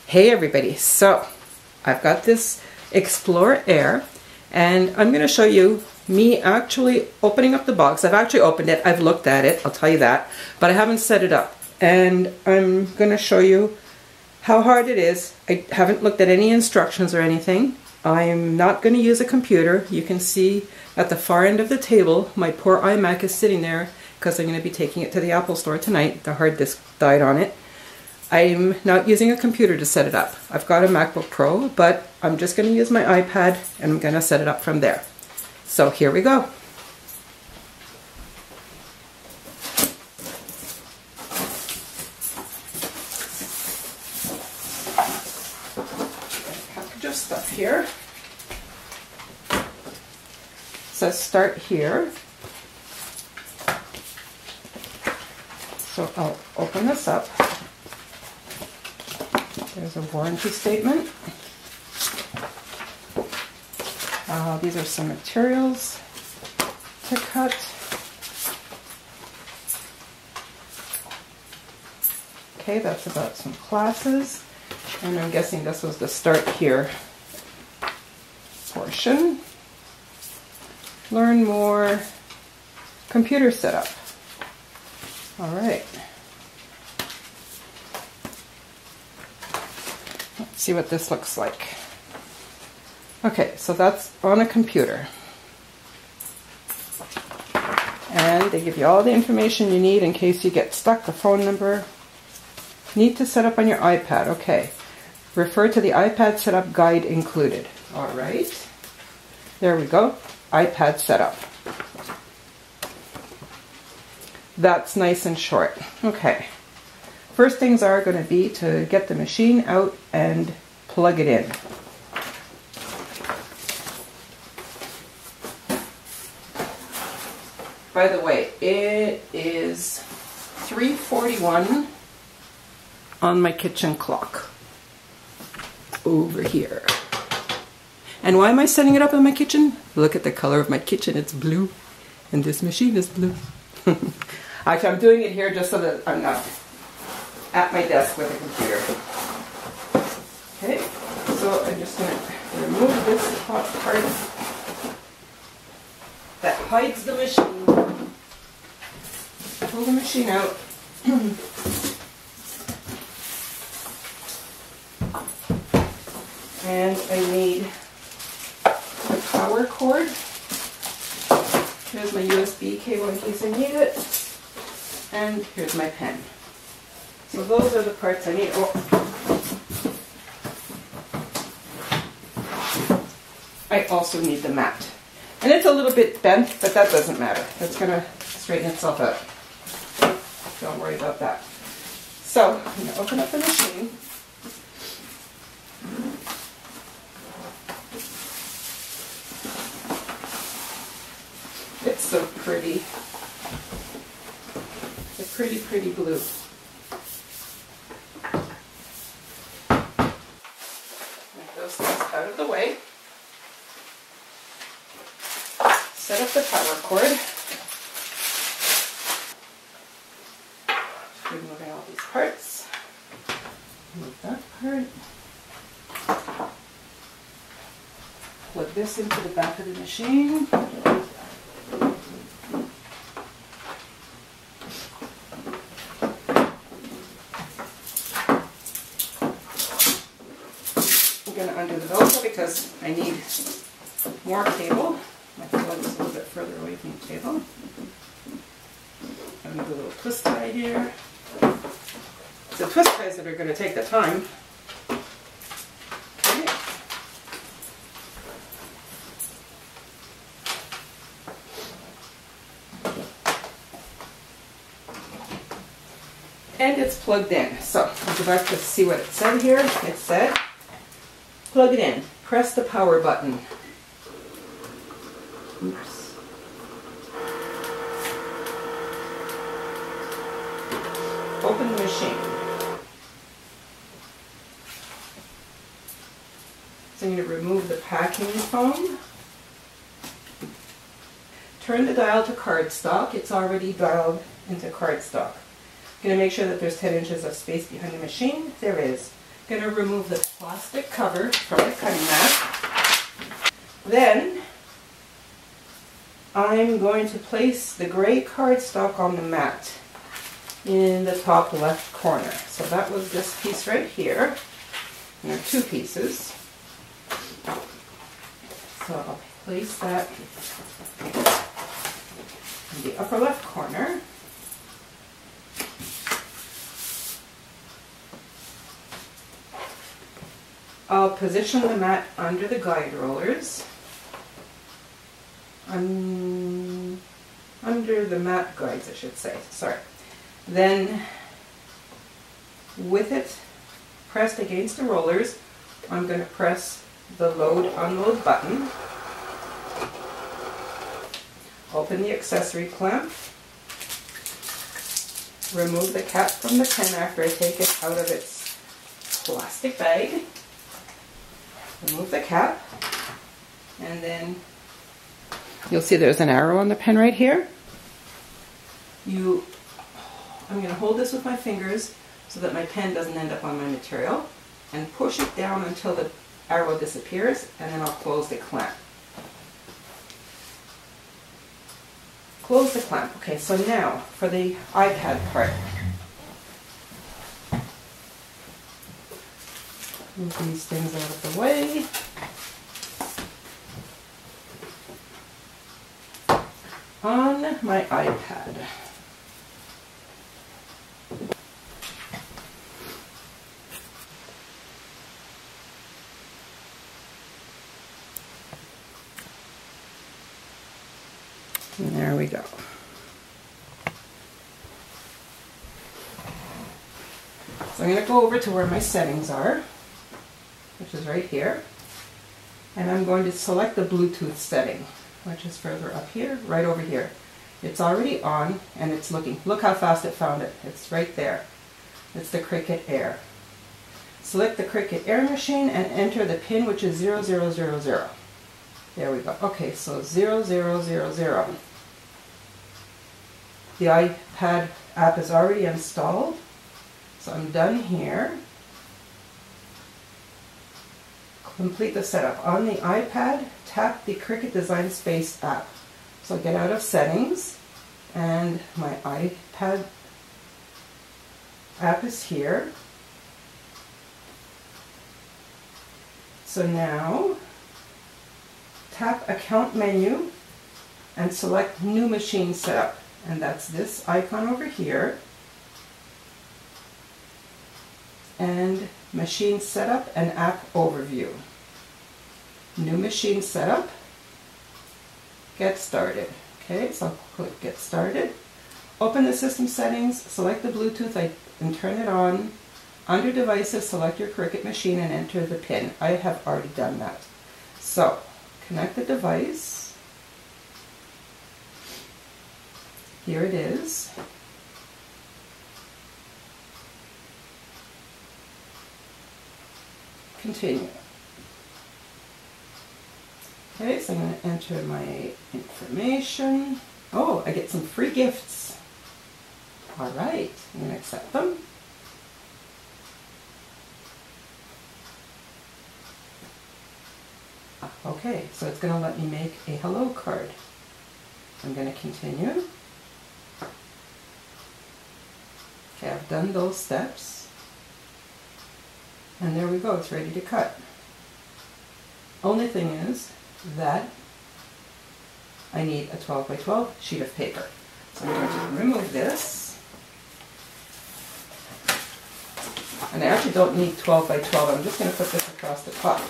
Hey everybody, so I've got this Explore Air and I'm going to show you me actually opening up the box. I've actually opened it, I've looked at it, I'll tell you that, but I haven't set it up. And I'm going to show you how hard it is. I haven't looked at any instructions or anything. I'm not going to use a computer. You can see at the far end of the table my poor iMac is sitting there because I'm going to be taking it to the Apple store tonight. The hard disk died on it. I'm not using a computer to set it up. I've got a MacBook Pro, but I'm just going to use my iPad and I'm going to set it up from there. So here we go. Package of stuff here. So start here. So I'll open this up. There's a warranty statement. These are some materials to cut. Okay, that's about some classes. And I'm guessing this was the start here portion. Learn more computer setup. All right. Let's see what this looks like. Okay, so that's on a computer. And they give you all the information you need in case you get stuck, the phone number. Need to set up on your iPad. Okay. Refer to the iPad setup guide included. All right. There we go. iPad setup. That's nice and short. Okay. First things are going to be to get the machine out and plug it in. By the way, it is 3:41 on my kitchen clock over here. And why am I setting it up in my kitchen? Look at the color of my kitchen, it's blue. And this machine is blue. Actually, I'm doing it here just so that I'm not at my desk with a computer. Okay, so I'm just going to remove this top part that hides the machine. Pull the machine out. And I need the power cord. Here's my USB cable in case I need it. And here's my pen. So those are the parts I need. Oh. I also need the mat. And it's a little bit bent, but that doesn't matter. It's going to straighten itself out. Don't worry about that. So I'm going to open up the machine. It's so pretty. It's a pretty, pretty blue. Those things out of the way. Set up the power cord. Removing all these parts. Move that part. Plug this into the back of the machine. I'm going to undo the Velcro because I need more cable. My plug is a little bit further away from the table. I'm going to do a little twist tie here. It's the twist ties that are going to take the time. Okay. And it's plugged in. So I'll go back to see what it said here. It said, plug it in. Press the power button. Oops. Open the machine. So I'm going to remove the packing foam. Turn the dial to cardstock. It's already dialed into cardstock. I'm going to make sure that there's 10 inches of space behind the machine. There is. going to remove the plastic cover from the cutting mat. Then I'm going to place the gray cardstock on the mat in the top left corner. So that was this piece right here. And there are two pieces. So I'll place that in the upper left corner. I'll position the mat under the guide rollers. Under the mat guides, I should say. Sorry. Then, with it pressed against the rollers, I'm going to press the load unload button. Open the accessory clamp. Remove the cap from the pen after I take it out of its plastic bag. Remove the cap, and then you'll see there's an arrow on the pen right here. I'm going to hold this with my fingers so that my pen doesn't end up on my material, and push it down until the arrow disappears, and then I'll close the clamp. Close the clamp. Okay, so now for the iPad part. Move these things out of the way. On my iPad. And there we go. So I'm going to go over to where my settings are, which is right here, and I'm going to select the Bluetooth setting, which is further up here, right over here. It's already on, and it's looking. Look how fast it found it. It's right there. It's the Cricut Air. Select the Cricut Air machine and enter the pin, which is 0000. There we go. Okay, so 0000. The iPad app is already installed, so I'm done here. Complete the setup. On the iPad, tap the Cricut Design Space app. So get out of settings, and my iPad app is here. So now, tap Account Menu and select New Machine Setup. And that's this icon over here. And Machine Setup and App Overview. New Machine Setup. Get Started. Okay, so I'll click Get Started. Open the system settings, select the Bluetooth and turn it on. Under Devices, select your Cricut machine and enter the pin. I have already done that. So, connect the device. Here it is. Continue. Okay, so I'm going to enter my information. Oh, I get some free gifts. All right, I'm going to accept them. Okay, so it's going to let me make a hello card. I'm going to continue. Okay, I've done those steps. And there we go, it's ready to cut. Only thing is that I need a 12 by 12 sheet of paper. So I'm going to remove this. And I actually don't need 12 by 12, I'm just going to put this across the top.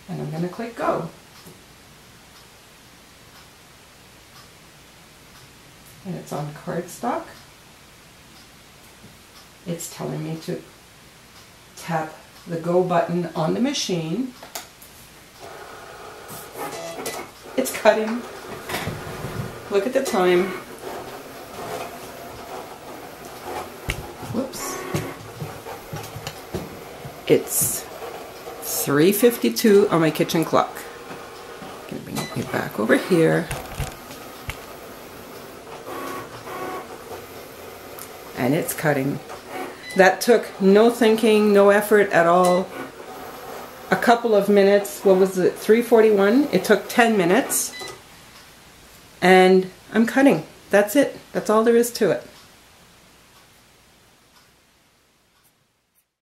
And I'm going to click Go. And it's on cardstock. It's telling me to tap the Go button on the machine. It's cutting. Look at the time. Whoops. It's 3:52 on my kitchen clock. I'm going to bring it back over here. And it's cutting. That took no thinking, no effort at all. A couple of minutes. What was it? 3:41. It took 10 minutes. And I'm cutting. That's it. That's all there is to it.